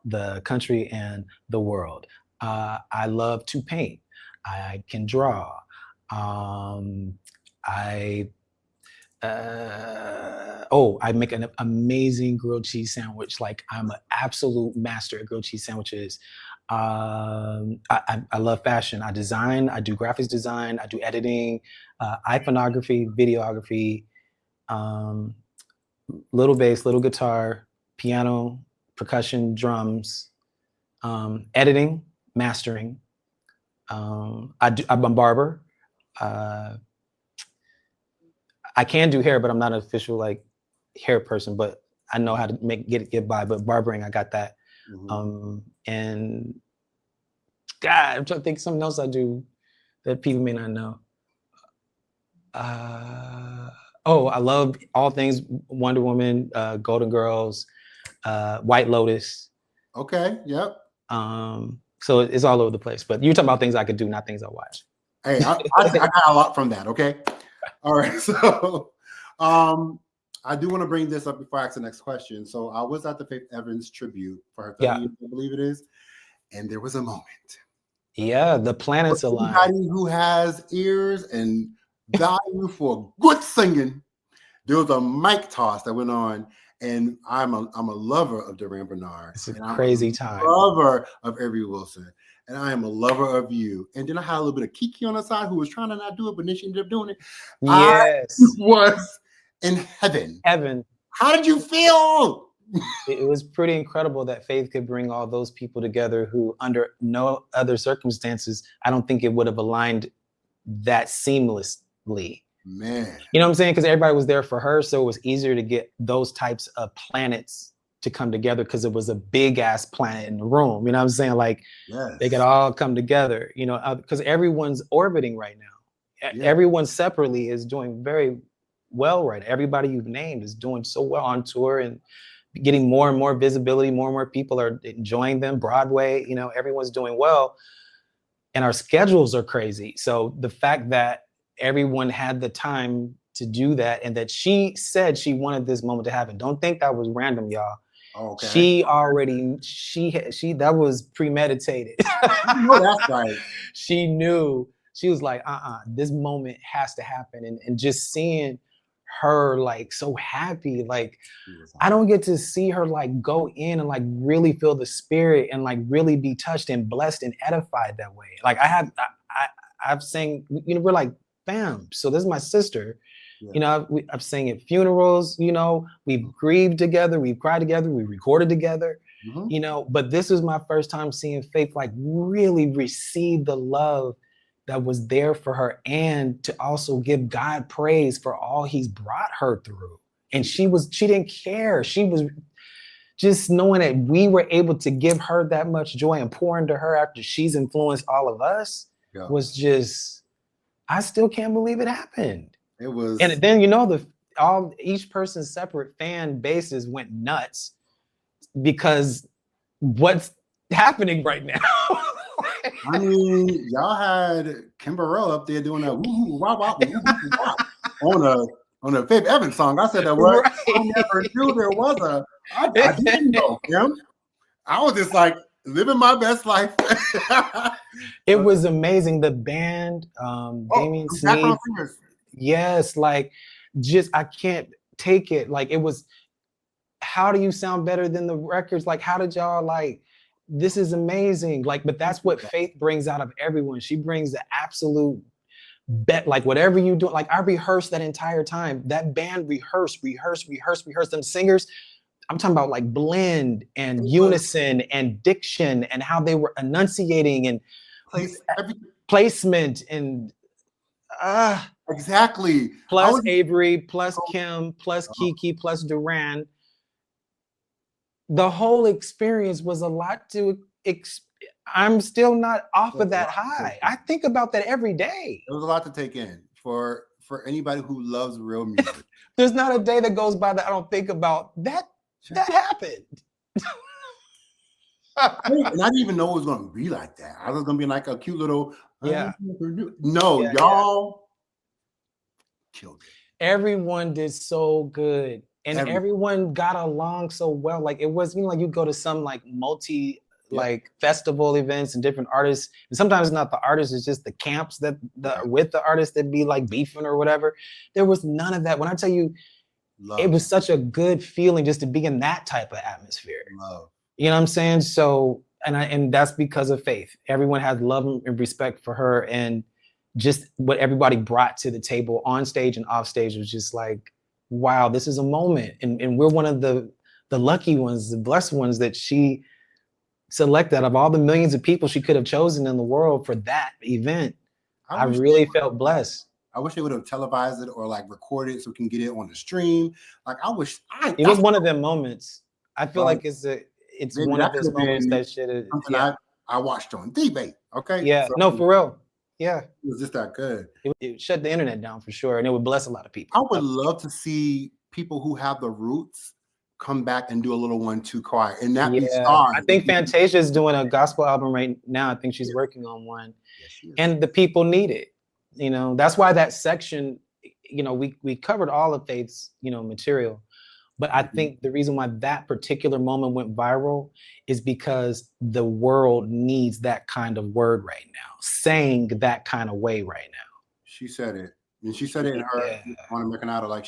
the country and the world. I love to paint. I can draw. I make an amazing grilled cheese sandwich. Like, I'm an absolute master at grilled cheese sandwiches. I love fashion. I design, I do graphics design, I do editing, iconography, videography, little bass, little guitar, piano, percussion, drums, editing. mastering. I'm a barber. I can do hair, but I'm not an official like hair person, but I know how to get by. But barbering, I got that. And God, I'm trying to think of something else I do that people may not know. I love all things Wonder Woman, Golden Girls, White Lotus. Okay. Yep. So it's all over the place. But you're talking about things I could do, not things I watch. Hey, I got a lot from that. Okay. All right. So, I do want to bring this up before I ask the next question. So I was at the Faith Evans tribute for her 30th, I believe it is, and there was a moment. Yeah, the planets align. Anybody who has ears and value for good singing, there was a mic toss that went on, and I'm a lover of Duran Bernard. It's a crazy time. Lover of Avery Wilson, and I am a lover of you. And then I had a little bit of Kiki on the side who was trying to not do it, but then she ended up doing it. Yes, I was in heaven. How did you feel? It was pretty incredible that Faith could bring all those people together who, under no other circumstances, I don't think it would have aligned that seamlessly. Man, you know what I'm saying? Because everybody was there for her, so it was easier to get those types of planets to come together because it was a big ass planet in the room. You know what I'm saying? Like, they could all come together. You know, because everyone's orbiting right now. Everyone separately is doing very well right now. Everybody you've named is doing so well on tour and getting more and more visibility. More and more people are enjoying them. Broadway, you know, everyone's doing well, and our schedules are crazy. So the fact that everyone had the time to do that, and that she said she wanted this moment to happen. Don't think that was random, y'all. Okay. She already, that was premeditated. That's right. She knew. She was like, this moment has to happen. And just seeing her like so happy, like I don't get to see her like go in and like really feel the spirit and like really be touched and blessed and edified that way. Like I've sang, you know, we're like fam. So this is my sister. You know, I've sang at funerals, you know, we've grieved together, we've cried together, we recorded together, you know, but this was my first time seeing Faith like really receive the love that was there for her, and to also give God praise for all he's brought her through. And she didn't care. She was just knowing that we were able to give her that much joy and pour into her after she's influenced all of us was just, I still can't believe it happened. It was. And then, you know, each person's separate fan bases went nuts because what's happening right now. I mean, y'all had Kim Burrell up there doing that woo wah wah on a Faith Evans song. I said that word. Right. I never knew there was a. I didn't know Kim. I was just like living my best life. It was amazing. The band, Damien Sneed. Yes, like just I can't take it. Like it was. How do you sound better than the records? Like how did y'all like? This is amazing. Like, but that's what Faith brings out of everyone. She brings the absolute bet. Like whatever you do, like I rehearsed that entire time. That band rehearsed. Them singers, I'm talking about like blend and unison and diction and how they were enunciating and placement and exactly. Plus Avery, plus Kim, plus Kiki, plus Duran. The whole experience was a lot to I'm still not off of that high. I think about that every day. It was a lot to take in for anybody who loves real music. There's not a day that goes by that I don't think about that happened. I didn't even know it was going to be like that. I was going to be like a cute little y'all killed it. Everyone did so good. And everyone got along so well. Like it was, you know, like you go to some like like festival events and different artists. And sometimes it's not the artists, it's just the camps that with the artists that be like beefing or whatever. There was none of that. When I tell you, it was such a good feeling just to be in that type of atmosphere. You know what I'm saying? So, and that's because of Faith. Everyone has love and respect for her, and just what everybody brought to the table on stage and off stage was just like, wow, this is a moment. And we're one of the lucky ones, the blessed ones that she select that of all the millions of people she could have chosen in the world for that event. I wish really felt blessed. I wish they would have televised it or like recorded so we can get it on the stream. Like I wish it was one of them moments. I feel Right. like it's Maybe one that of those could've moments been that should have. something Yeah, I watched on debate. Okay. yeah. So No, for real. Yeah, it was just that good. it shut the internet down for sure, and it would bless a lot of people. I would love to see people who have the roots come back and do a little 1-2 choir and that be Yeah, stars. I think Fantasia is doing a gospel album right now. I think she's working on one, Yes, she is. and the people need it. You know, that's why that section. You know, we covered all of Faith's material, but I think the reason why that particular moment went viral is because the world needs that kind of word right now, saying that kind of way right now. She said it, and she said it in her Yeah. on American Idol. Like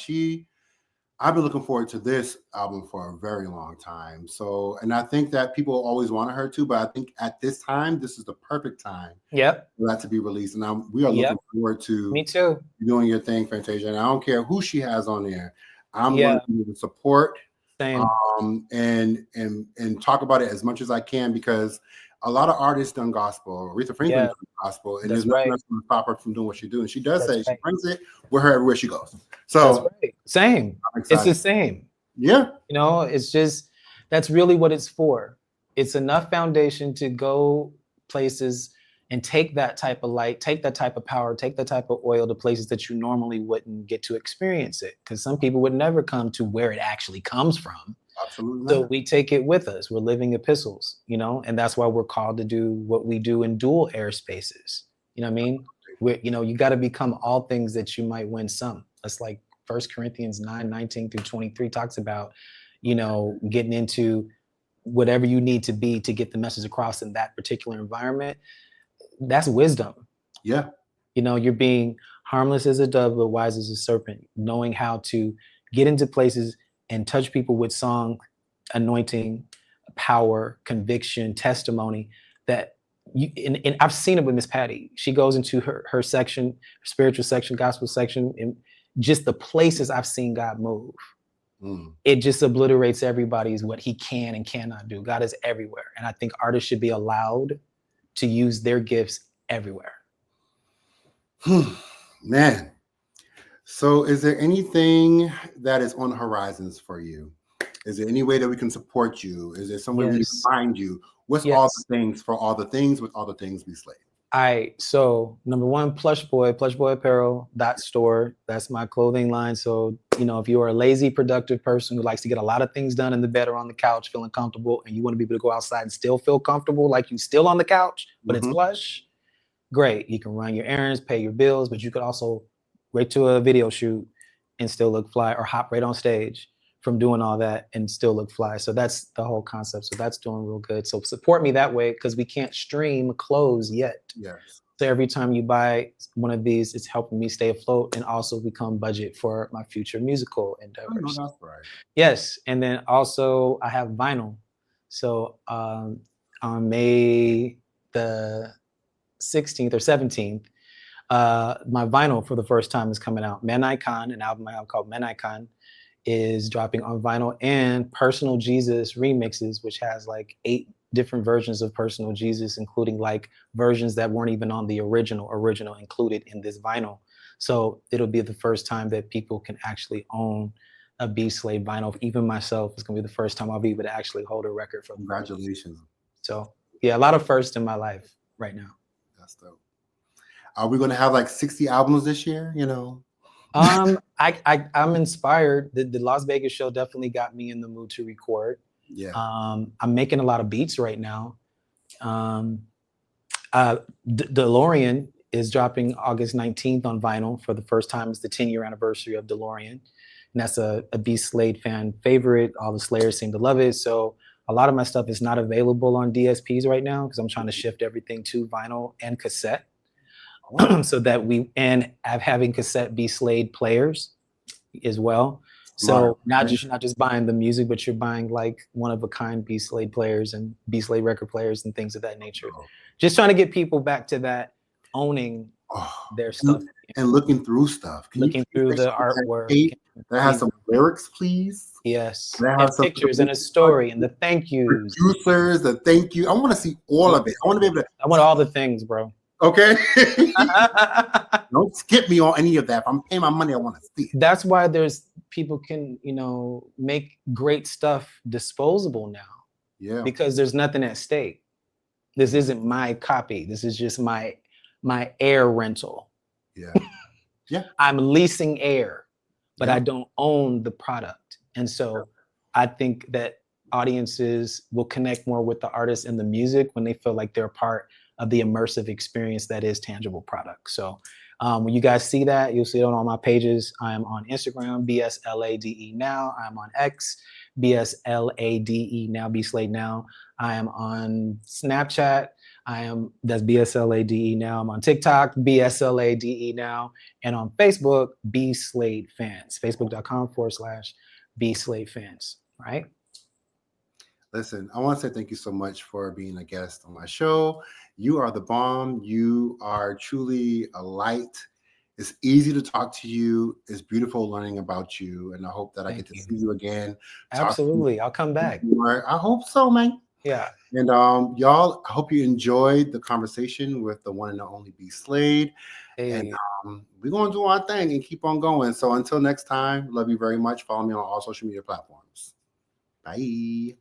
I've been looking forward to this album for a very long time. So, and I think that people always wanted her to, but I think at this time, this is the perfect time Yep. for that to be released. And we are Yep. looking forward to Me too. doing your thing, Fantasia. And I don't care who she has on there. I'm Yeah. going to support Same. and talk about it as much as I can because a lot of artists done gospel. Aretha Franklin done gospel, and That's there's nothing right. that's going to stop her from doing what she does. And she does That's say right. she brings it with her everywhere she goes. That's So right. Same. I'm It's excited. the same. Yeah. You know, it's just that's really what it's for. It's enough foundation to go places and take that type of light, take that type of power, take that type of oil to places that you normally wouldn't get to experience it. Because some people would never come to where it actually comes from. Absolutely. So we take it with us. We're living epistles, and that's why we're called to do what we do in dual air spaces. You know what I mean? You got to become all things that you might win some. That's like 1 Corinthians 9:19-23 talks about, getting into whatever you need to be to get the message across in that particular environment. That's wisdom. Yeah. You're being harmless as a dove, but wise as a serpent, knowing how to get into places and touch people with song, anointing, power, conviction, testimony that and I've seen it with Miss Patty. She goes into her section, her spiritual section, gospel section, and just the places I've seen God move. It just obliterates everybody's what he can and cannot do. God is everywhere. And I think artists should be allowed to use their gifts everywhere. Man. So is there anything that is on the horizons for you? Is there any way that we can support you? Is there some way we can find you? What's all the things for all the things with all the things B.Slade? So number one, Plush Boy Apparel .store. That's my clothing line. So, if you're a lazy, productive person who likes to get a lot of things done in the bed or on the couch, feeling comfortable, and you want to be able to go outside and still feel comfortable, like you still on the couch, but it's plush, great. You can run your errands, pay your bills, but you could also right to a video shoot and still look fly, or hop right on stage from doing all that and still look fly. So that's the whole concept. So that's doing real good. So support me that way, because we can't stream clothes yet. Yes. So every time you buy one of these, it's helping me stay afloat and also become budget for my future musical endeavors. That's right. Yes. And then also I have vinyl. So on May the 16th or 17th, my vinyl for the first time is coming out. Men Icon, an album I have called Men Icon, is dropping on vinyl, and Personal Jesus remixes, which has like 8 different versions of Personal Jesus, including like versions that weren't even on the original included in this vinyl. So it'll be the first time that people can actually own a B.Slade vinyl. Even myself, it's gonna be the first time I'll be able to actually hold a record for them. Congratulations. So yeah, a lot of firsts in my life right now. That's dope. Are we going to have like 60 albums this year? I'm inspired. The Las Vegas show definitely got me in the mood to record. Yeah. I'm making a lot of beats right now. DeLorean is dropping August 19th on vinyl for the first time. It's the 10-year anniversary of DeLorean. And that's a B.Slade fan favorite. All the Slayers seem to love it. So a lot of my stuff is not available on DSPs right now because I'm trying to shift everything to vinyl and cassette. So that I'm having cassette B.Slade players as well. So not just buying the music, but you're buying like one of a kind B.Slade players and B.Slade record players and things of that nature. Just trying to get people back to that owning Oh, their stuff, and looking through stuff. Can you looking please through make the sure that artwork. tape that has Please, some lyrics, please? yes, That and has some pictures and a story and the thank yous. producers, the thank you. I want to see all of it. I want to be able to. I want all the things, bro. Okay. Don't skip me on any of that. If I'm paying my money, I want to see it. That's why there's people can, you know, make great stuff disposable now Yeah. because there's nothing at stake. This isn't my copy. This is just my air rental. Yeah. Yeah. I'm leasing air, but Yeah. I don't own the product. And so I think that audiences will connect more with the artist and the music when they feel like they're part of the immersive experience that is tangible product. So when you guys see that, you'll see it on all my pages. I am on Instagram, B.Slade now. I'm on X, B.Slade now, B.Slade now. I am on Snapchat. That's B.Slade now. I'm on TikTok, B.Slade now. And on Facebook, B.Slade fans, facebook.com/B.Slade fans, right? Listen, I want to say thank you so much for being a guest on my show. You are the bomb. You are truly a light. It's easy to talk to you. It's beautiful learning about you. And I hope that I get to see you again. Absolutely. I'll come back. I hope so, man. Yeah. And y'all, I hope you enjoyed the conversation with the one and only B.Slade. Hey. And we're going to do our thing and keep on going. So until next time, love you very much. Follow me on all social media platforms. Bye.